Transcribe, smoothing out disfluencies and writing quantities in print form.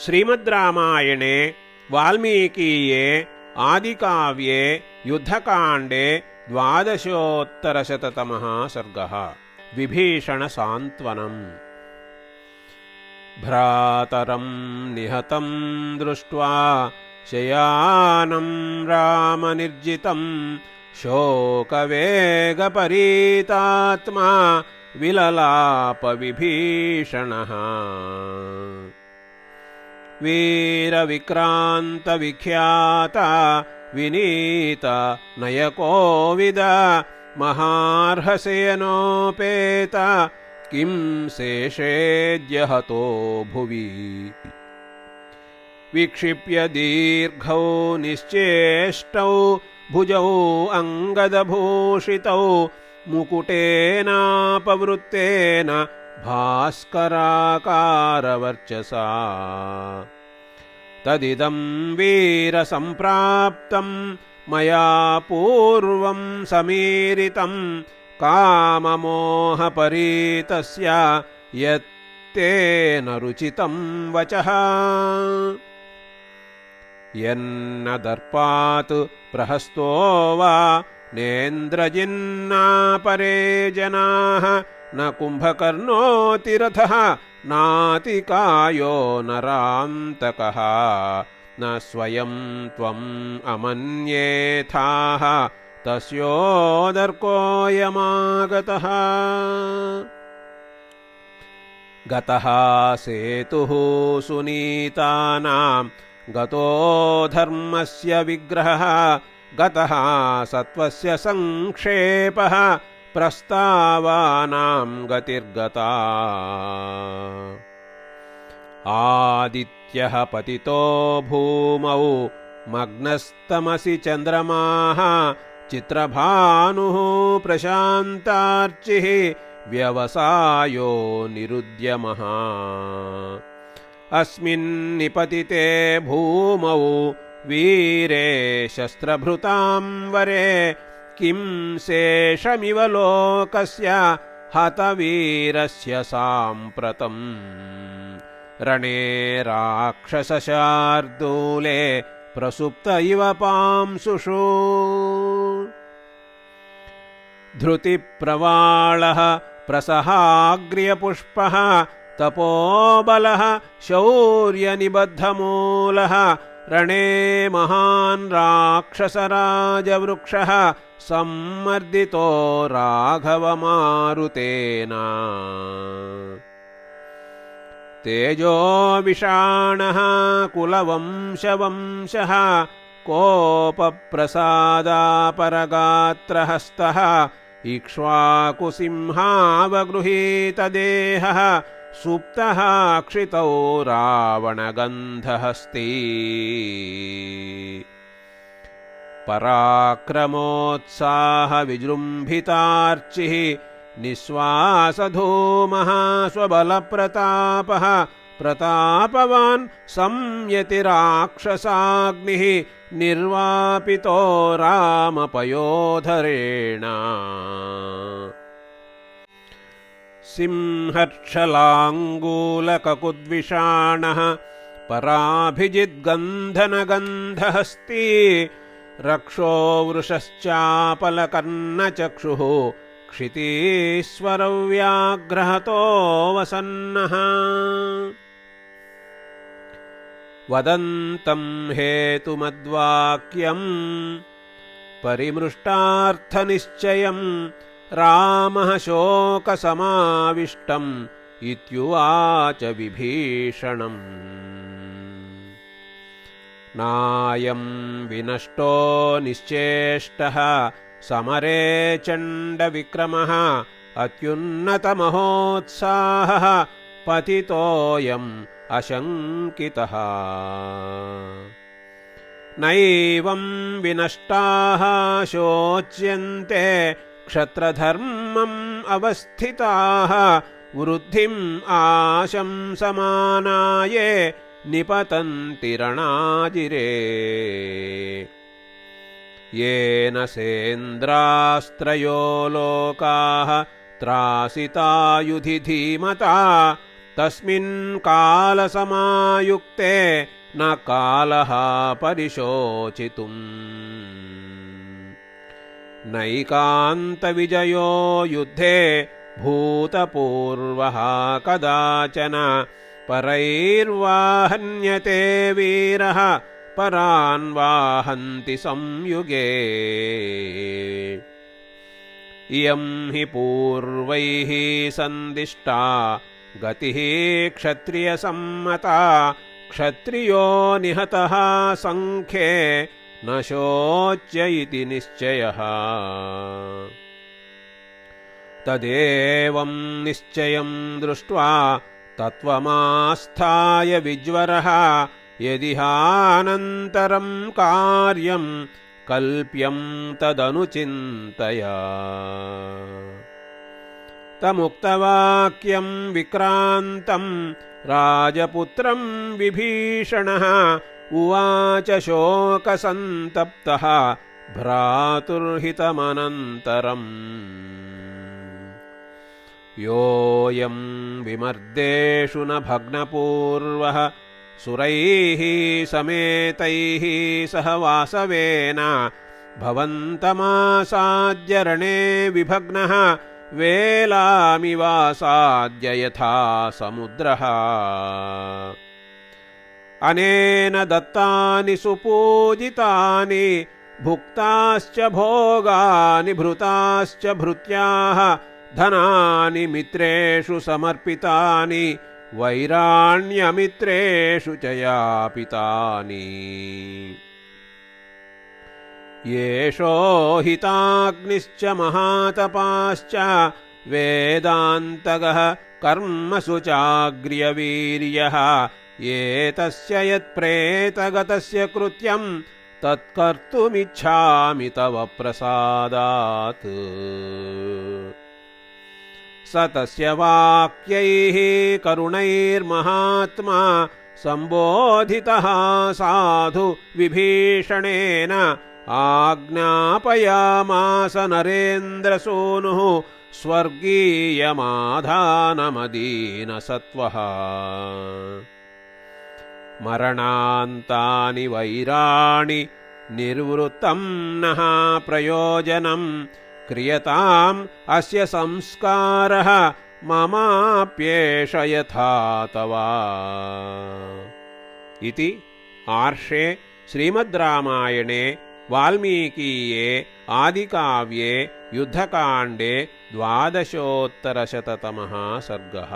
श्रीमद्रामायणे वाल्मीकीये आदिकाव्ये युद्धकाण्डे 12शततमः सर्गः। विभीषणसान्त्वनम्। भ्रातरं निहतं दृष्ट्वा शयानं रामनिर्जितं शोकवेगपरीतात्मा विललाप विभीषणः। वीरविक्रान्तविख्यात विनीत नयकोविद महार्हसेनोपेत किं शेषेद्य हतो भुवि। विक्षिप्य दीर्घौ निश्चेष्टौ भुजौ अङ्गदभूषितौ मुकुटेनापवृत्तेन भास्कराकारवर्चसा। तदिदं वीरसम्प्राप्तं मया पूर्वं समीरितं काममोहपरीतस्य यत्तेन रुचितं वचः। यन्न दर्पात् प्रहस्तो वा नेन्द्रजिन्नापरे जनाः न कुम्भकर्णोऽतिरथः नातिकायो नरान्तकः न स्वयं त्वम् अमन्येथाः तस्योदर्कोऽयमागतः। गतः सेतुः सुनीतानां गतो धर्मस्य विग्रहः गतः सत्त्वस्य संक्षेपः प्रस्तावानां गतिर्गता। आदित्यः पतितो भूमौ मग्नस्तमसि चन्द्रमाः चित्रभानुः प्रशान्तार्चिः व्यवसायो निरुद्यमः। अस्मिन्निपतिते भूमौ वीरे शस्त्रभृतां वरे किं शेषमिव लोकस्य हतवीरस्य साम्प्रतम्। रणे राक्षसशार्दूले प्रसुप्त इव पांसुषु। धृतिप्रवाळः प्रसहाग्र्यपुष्पः तपोबलः शौर्यनिबद्धमूलः रणे महान् राक्षसराजवृक्षः सम्मर्दितो राघवमारुतेन। तेजोविषाणः कुलवंशवंशः कोपप्रसादापरगात्रहस्तः इक्ष्वाकुसिंहावगृहीतदेहः सुप्तः क्षितौ रावणगन्धहस्ती। पराक्रमोत्साहविजृम्भितार्चिः निःश्वासधूमः स्वबलप्रतापः प्रतापवान् संयतिराक्षसाग्निः निर्वापितो रामपयोधरेण। सिंहर्षलाङ्गूलककुद्विषाणः पराभिजिद्गन्धनगन्धहस्ती रक्षो वृषश्चापलकर्णचक्षुः क्षितीश्वरव्याघ्रहतो वसन्नः। वदन्तं हेतुमद्वाक्यं परिमृष्टार्थनिश्चयं रामः शोकसमाविष्टम् इत्युवाच विभीषणम्। नायं विनष्टो निश्चेष्टः समरे चण्डविक्रमः अत्युन्नतमहोत्साहः पतितोऽयम् अशङ्कितः। नैवं विनष्टाः शोच्यन्ते क्षत्रधर्मम् अवस्थिताः वृद्धिम् आशंसमानाये निपतन्ति रणाजिरे। येन सेन्द्रास्त्रयो लोकाः त्रासिता युधि धीमता तस्मिन् कालसमायुक्ते न कालः परिशोचितुम् नैकान्तविजयो युद्धे भूतपूर्वः कदाचन परैर्वाहन्यते वीरः परान् वाहन्ति संयुगे इयं हि पूर्वैः सन्दिष्टा गतिः क्षत्रियसम्मता क्षत्रियो निहतः संख्ये न शोच्य इति निश्चयः तदेवं निश्चयं दृष्ट्वा तत्त्वमास्थाय विज्वरः यदिहानन्तरं कार्यं कल्प्यं तदनुचिन्तया तमुक्तवाक्यं विक्रान्तं राजपुत्रं विभीषणः उवाच शोकसन्तप्तः भ्रातुर्हितमनन्तरम् योऽयं विमर्देषु न भग्नपूर्वः सुरैः समेतैः सह वासवेन भवन्तमासाद्य रणे विभग्नः वेलामिवासाद्य यथा समुद्रः अनेन दत्तानि सुपूजितानि भुक्ताश्च भोगानि भृताश्च भृत्याः धनानि मित्रेषु समर्पितानि वैराण्यमित्रेषु च यापितानि येषो हिताग्निश्च महातपाश्च वेदान्तगः कर्मसु चाग्र्यवीर्यः एतस्य यत्प्रेतगतस्य कृत्यं तत्कर्तुमिच्छामि तव प्रसादात् स तस्य वाक्यैः करुणैर्महात्मा सम्बोधितः साधु विभीषणेन आज्ञापयामास नरेन्द्रसूनुः स्वर्गीयमाधानमदीनसत्त्वः मरणान्तानि वैराणि निर्वृत्तं नः प्रयोजनं क्रियताम् अस्य संस्कारः ममाप्येष यथा तव इति आर्षे श्रीमद्रामायणे वाल्मीकीये आदिकाव्ये युद्धकाण्डे 12शततमः सर्गः।